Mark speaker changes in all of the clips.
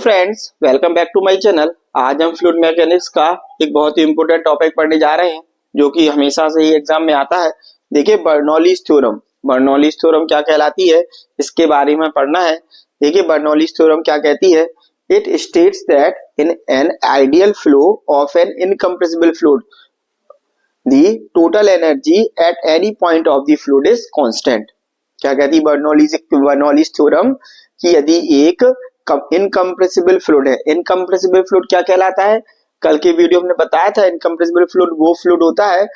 Speaker 1: Hello friends, welcome back to my channel. आज हम fluid mechanics का एक बहुत ही इंपॉर्टेंट टॉपिक पढ़ने जा रहे हैं जो कि हमेशा से ही एग्जाम में आता है। देखिए, बर्नौलीज थ्योरम। बर्नौलीज थ्योरम क्या कहलाती है, इसके बारे में पढ़ना है। देखिए, बर्नौलीज थ्योरम क्या कहती है। It states that in an ideal flow of an incompressible fluid the total energy at any point of the fluid is constant. क्या कहती है बर्नौलीज थ्योरम कि यदि एक इनकम्प्रेसिबल फ्लूइड है। इनकम्प्रेसिबल फ्लूइड क्या कहलाता है, कल के वीडियो में बताया था। इनकम्प्रेसिबल फ्लूइड वो फ्लूइड होता है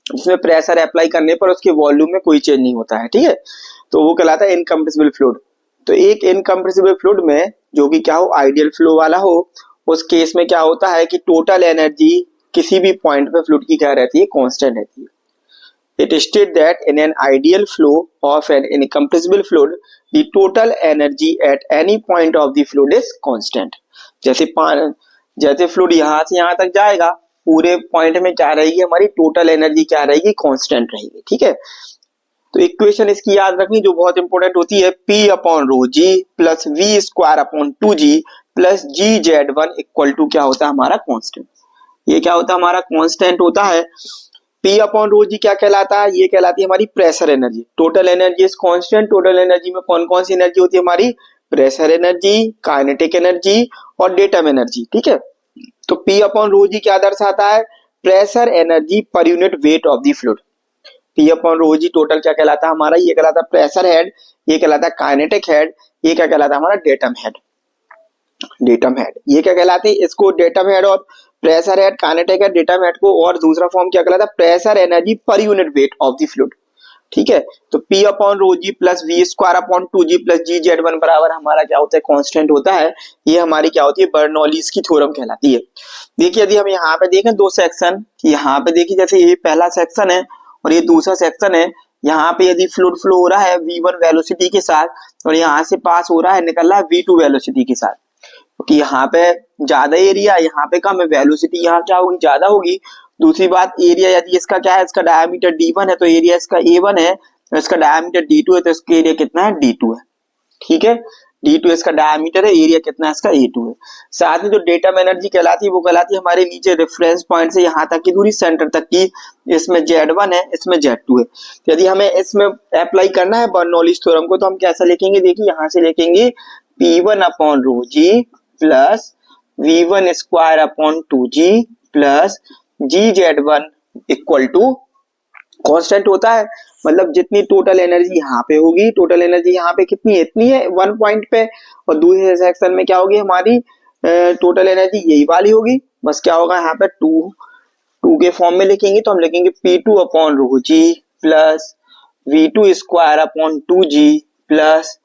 Speaker 1: जिसमें प्रेशर अप्लाई करने पर उसके वॉल्यूम में कोई चेंज नहीं होता है, ठीक है, तो वो कहलाता है इनकम्प्रेसिबल फ्लूइड। तो एक इनकम्प्रेसिबल फ्लूइड में जो कि क्या हो, आइडियल फ्लो वाला हो, उस केस में क्या होता है कि टोटल एनर्जी किसी भी पॉइंट पे फ्लूइड की क्या रहती है, कांस्टेंट रहती है। It states that in an ideal flow of an incompressible fluid, the total energy at any point of the fluid is constant. जैसे फ्लूइड यहाँ से यहाँ तक जाएगा, पूरे पॉइंट में क्या रहेगी, हमारी टोटल एनर्जी क्या रहेगी, कांस्टेंट रहेगी, ठीक है। तो इक्वेशन इसकी याद रखनी जो बहुत इंपॉर्टेंट होती है, P upon rho g plus v square upon 2g plus g z one equal to क्या होता है, हमारा कांस्टेंट। ये क्या होता है, हमारा कांस्टेंट होता है। P अपॉन रो जी क्या कहलाता है, ये कहलाती है हमारी pressure energy. Total energy is constant. Total energy में कौन कौन सी एनर्जी होती है, हमारी प्रेशर एनर्जी, काइनेटिक एनर्जी और डेटम एनर्जी, ठीक है। तो P अपॉन रो जी क्या दर्शाता है, pressure energy per unit weight of the fluid. P upon rho G total क्या कहलाता है हमारा, ये कहलाता है प्रेशर हेड, ये कहलाता है काइनेटिक हेड, ये क्या कहलाता है हमारा डेटम हेड। डेटम हेड ये क्या कहलाते हैं, इसको डेटम हेड और pressure head, kinetic head, datum head को और दूसरा फॉर्म क्या कहलाता है, pressure energy per unit weight of the fluid, ठीक है। तो P upon rho g plus v square upon 2g plus g z one बराबर हमारा क्या होता है, कांस्टेंट होता है। ये हमारी क्या होती है, बर्नौलीज की थ्योरम कहलाती है। देखिए, यदि हम यहाँ पे देखें दो सेक्शन, यहाँ पे देखिए जैसे ये पहला सेक्शन है और ये दूसरा सेक्शन है। यहाँ पे यदि फ्लूइड फ्लो हो रहा है v1 वेलोसिटी के साथ और यहाँ से पास हो रहा है, निकल रहा है v2 वेलोसिटी के साथ, क्योंकि यहाँ पे ज्यादा एरिया, यहाँ पे कम है, वेलोसिटी यहाँ क्या होगी, ज्यादा होगी। दूसरी बात, एरिया यदि इसका क्या है, इसका डायमीटर d1 है तो एरिया इसका a1 है, तो इसका डायमीटर d2 है तो इसका एरिया कितना है, d2 है, ठीक है। d2 इसका डायमीटर है, एरिया कितना है इसका, a2 है। साथ में जो डेटम एनर्जी कहलाती है वो कहलाती है हमारे नीचे रेफरेंस पॉइंट से यहाँ तक की दूरी, सेंटर तक की, इसमें z1 है, इसमें z2 है। यदि हमें इसमें अप्लाई करना है बर्नौलीज थ्योरम को तो हम कैसा लिखेंगे, देखिए यहाँ से लिखेंगे P1 upon rho g plus v1 square upon 2g plus g z one equal to constant होता है। मतलब जितनी टोटल एनर्जी यहाँ पे होगी, टोटल एनर्जी यहाँ पे कितनी है, इतनी है वन पॉइंट पे, और दूसरे सेक्शन में क्या होगी हमारी टोटल एनर्जी यही वाली होगी। बस क्या होगा यहाँ पे टू के फॉर्म में लिखेंगे तो हम लिखेंगे P2 upon rho g plus v2 square upon 2g plus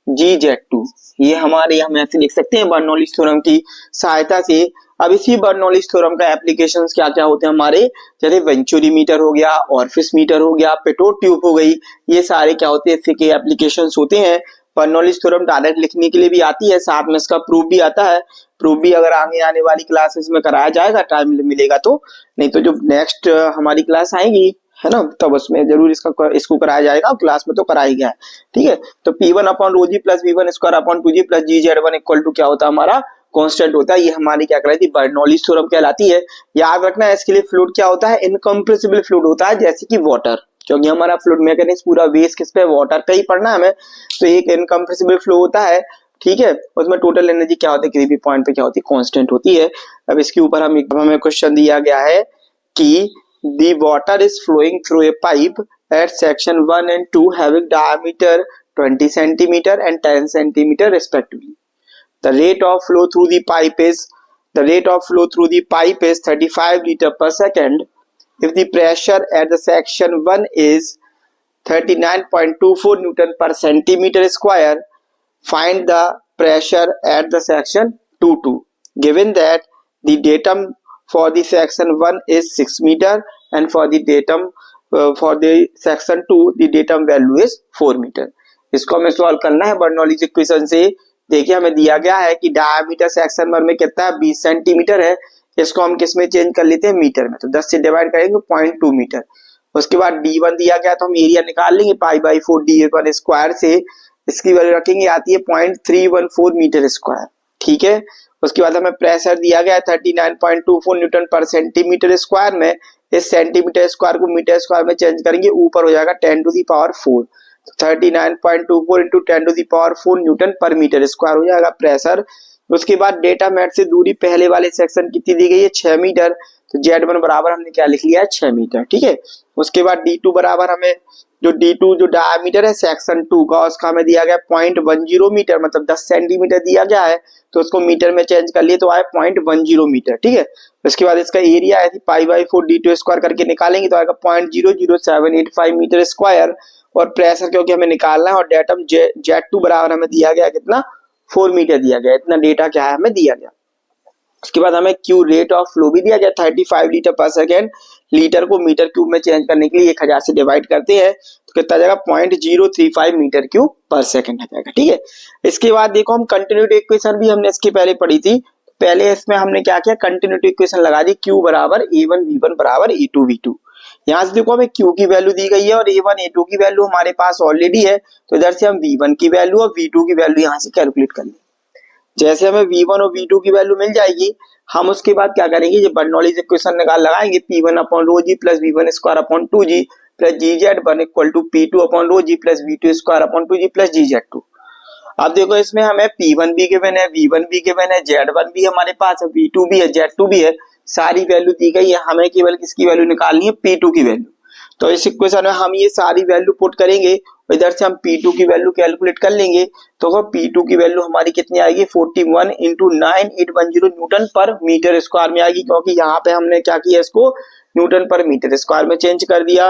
Speaker 1: g z two. ये हमारे हम ऐसे लिख सकते हैं बर्नौलीज थ्योरम की सहायता से। अब इसी बर्नौलीज थ्योरम का एप्लीकेशंस क्या क्या होते हैं हमारे, जैसे वेंचुरी मीटर हो गया, ऑरिफिस मीटर हो गया, पेटोट ट्यूब हो गई, ये सारे क्या होते हैं, इसके के एप्लीकेशंस होते हैं। बर्नौलीज थ्योरम डायरेक्ट लिखने के लिए भी आती है, साथ में इसका प्रूफ भी आता है। प्रूफ भी अगर आगे आने वाली क्लासेस में कराया जाएगा, टाइम मिलेगा तो, नहीं तो जो नेक्स्ट हमारी क्लास आएगी है ना, तब उसमें जरूर इसको कराया जाएगा, क्लास में तो कराया गया है, ठीक है। तो P1 upon rho g plus v1 square upon 2g plus g z one equal to क्या होता है, हमारा कांस्टेंट होता है। ये हमारी क्या कहलाती है, बर्नौलीज थ्योरम कहलाती है। याद रखना है इसके लिए फ्लूइड क्या होता है, इनकम्प्रेसिबल फ्लूइड होता है, जैसे कि वाटर, क्योंकि हमारा फ्लूइड मैकेनिक्स पूरा बेस किस पे, वाटर पे ही पढ़ना है हमें। तो एक इनकम्प्रेसिबल फ्लो होता है, ठीक है, उसमें टोटल एनर्जी क्या होती है, किसी भी पॉइंट पे क्या होती है, कांस्टेंट होती है। अब इसके ऊपर हमें क्वेश्चन दिया गया है कि the water is flowing through a pipe at section 1 and 2 having diameter 20 centimeter and 10 centimeter respectively. The rate of flow through the pipe is 35 liter per second. If the pressure at the section 1 is 39.24 Newton per centimeter square, find the pressure at the section 2. Given that the datum for the section 1 is 6 meter and for the datum for the section 2 the datum value is 4 meter. इसको हमें solve करना है Bernoulli's equation से। देखिए, हमें दिया गया है कि डायमीटर सेक्शन 1 में कितना है, 20 सेंटीमीटर है। इसको हम किस में चेंज कर लेते हैं, मीटर में, तो 10 से डिवाइड करेंगे 0.2 मीटर। उसके बाद d1 दिया गया तो हम एरिया निकाल लेंगे π/4 d1 स्क्वायर से, इसकी वैल्यू रखेंगे, आती है 0.314 मीटर स्क्वायर। ठीक है। उसके बाद हमें प्रेशर दिया गया है 39.24 न्यूटन पर सेंटीमीटर स्क्वायर में। इस सेंटीमीटर स्क्वायर को मीटर स्क्वायर में चेंज करेंगे, ऊपर हो जाएगा 10 to the power 4, 39.24 into 10 to the power 4 newton per metre square हो जाएगा प्रेशर। उसके बाद डेटा मैट से दूरी पहले वाले सेक्शन कितनी दी गई है, 6 मीटर। तो Z1 बराबर हमने क्या लिख लिया है, 6 मीटर, ठीक है। उसके बाद D2 बराबर हमें जो D2 जो डायमीटर है सेक्शन 2 का, उसका हमें दिया गया 0.10 मीटर, मतलब 10 सेंटीमीटर दिया गया है, तो उसको मीटर में चेंज कर लिए तो आए 0.10 मीटर, ठीक है। उसके बाद इसका एरिया है π/4 D2 स्क्वायर करके निकालेंगे तो आएगा 0.00785 मीटर स्क्वायर। और प्रेशर क्योंकि हमें निकालना है और डेटम Z2 बराबर हमें दिया गया कितना, 4 मीटर दिया गया, इतना डेटा क्या है हमें दिया गया। उसके बाद हमें क्यू रेट ऑफ फ्लो भी दिया गया 35 लीटर पर सेकेंड। लीटर को मीटर क्यूब में चेंज करने के लिए 1000 से डिवाइड करते हैं तो कितना आ जाएगा 0.035 मीटर क्यूब पर सेकेंड आ जाएगा, ठीक है। इसके बाद देखो हम कंटिन्यूटी इक्वेशन भी हमने इसके पहले पढ़ी थी। पहले इसमें हमने क्या किया, कंटिन्यूटी इक्वेशन लगा दी, क्यू बराबर A1V1 बराबर A2V2। यहाँ से देखो हमें क्यू की वैल्यू दी गई है और A1 A2 की वैल्यू हमारे पास ऑलरेडी है, तो इधर से हम V1 की वैल्यू और V2 की वैल्यू यहाँ से कैलकुलेट कर लेंगे। जैसे हमें V1 और V2 की वैल्यू मिल जाएगी, हम उसके बाद क्या करेंगे, ये बर्नौलीज इक्वेशन लगाएंगे, P1/ρg plus V1 square upon 2g plus GZ1 equal to P2/ρg plus V2 square upon 2g plus GZ2। अब देखो इसमें हमें P1 भी गिवन है, V1 भी गिवन है, Z1 भी हमारे पास है, V2 भी है, Z2 भी है, सारी वैल्यू दी गई है। हमें केवल किसकी वैल्यू निकालनी है, P2 की वैल्यू। तो इस इक्वेशन में हम ये सारी वैल्यू पुट करेंगे, इधर से हम P2 की वैल्यू कैलकुलेट कर लेंगे। तो P2 की वैल्यू हमारी कितनी आएगी, 41 into 9810 Newton per metre square में आएगी, क्योंकि यहाँ पे हमने क्या किया, इसको न्यूटन पर मीटर स्क्वायर में चेंज कर दिया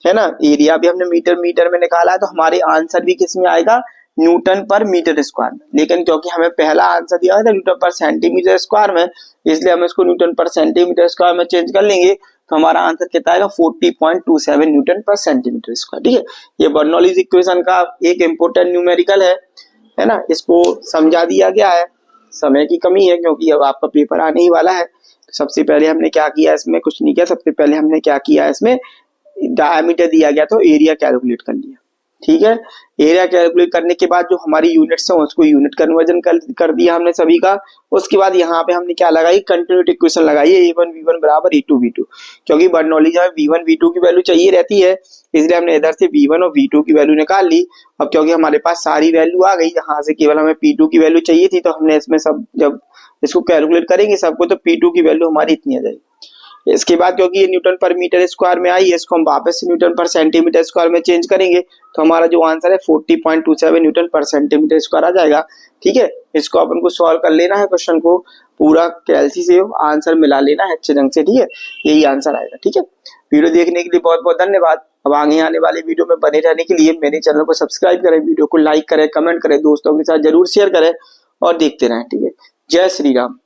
Speaker 1: है ना। एरिया भी हमने मीटर में निकाला है, तो हमारे आंसर भी किस में आएगा, न्यूटन पर मीटर स्क्वायर में। लेकिन क्योंकि हमें पहला आंसर दिया था न्यूटन पर सेंटीमीटर स्क्वायर में, इसलिए हम इसको न्यूटन पर सेंटीमीटर स्क्वायर में चेंज कर लेंगे, तो हमारा आंसर कितना आएगा, 40.27 न्यूटन पर सेंटीमीटर स्क्वायर, ठीक है। ये बर्नौलीज इक्वेशन का एक इंपोर्टेंट न्यूमेरिकल है ना। इसको समझा दिया गया है, समय की कमी है क्योंकि अब आपका पेपर आने ही वाला है। तो सबसे पहले हमने क्या किया, इसमें कुछ नहीं किया, सबसे पहले हमने क्या किया, इसमें डायमीटर दिया गया तो एरिया कैलकुलेट कर लिया, ठीक है। एरिया कैलकुलेट करने के बाद जो हमारी यूनिट्स है उसको यूनिट कन्वर्जन कर दिया हमने सभी का। उसके बाद यहाँ पे हमने क्या लगाई, कंटिन्यूटी इक्वेशन लगाई है, A1V1 बराबर A2V2, क्योंकि बर्नौलीज में V1 V2 की वैल्यू चाहिए रहती है, इसलिए हमने इधर से V1 और V2 की वैल्यू निकाल ली। अब क्योंकि हमारे पास सारी वैल्यू आ गई, यहाँ से केवल हमें P2 की वैल्यू चाहिए थी, तो हमने इसमें सब जब इसको कैलकुलेट करेंगे सबको, तो P2 की वैल्यू हमारी इतनी आ जाएगी। इसके बाद क्योंकि ये न्यूटन पर मीटर स्क्वायर में आई है, इसको हम वापस से न्यूटन पर सेंटीमीटर स्क्वायर में चेंज करेंगे, तो हमारा जो आंसर है 40.27 न्यूटन पर सेंटीमीटर स्क्वायर आ जाएगा, ठीक है। इसको अपन को सॉल्व कर लेना है, क्वेश्चन को पूरा कैलसी से आंसर मिला लेना है अच्छे ढंग से, ठीक है। यही आंसर आएगा, ठीक है। वीडियो देखने के लिए बहुत बहुत धन्यवाद। अब आगे आने वाले वीडियो में बने रहने के लिए मेरे चैनल को सब्सक्राइब करें, वीडियो को लाइक करें, कमेंट करें, दोस्तों के साथ जरूर शेयर करें और देखते रहें, ठीक है। जय श्री राम।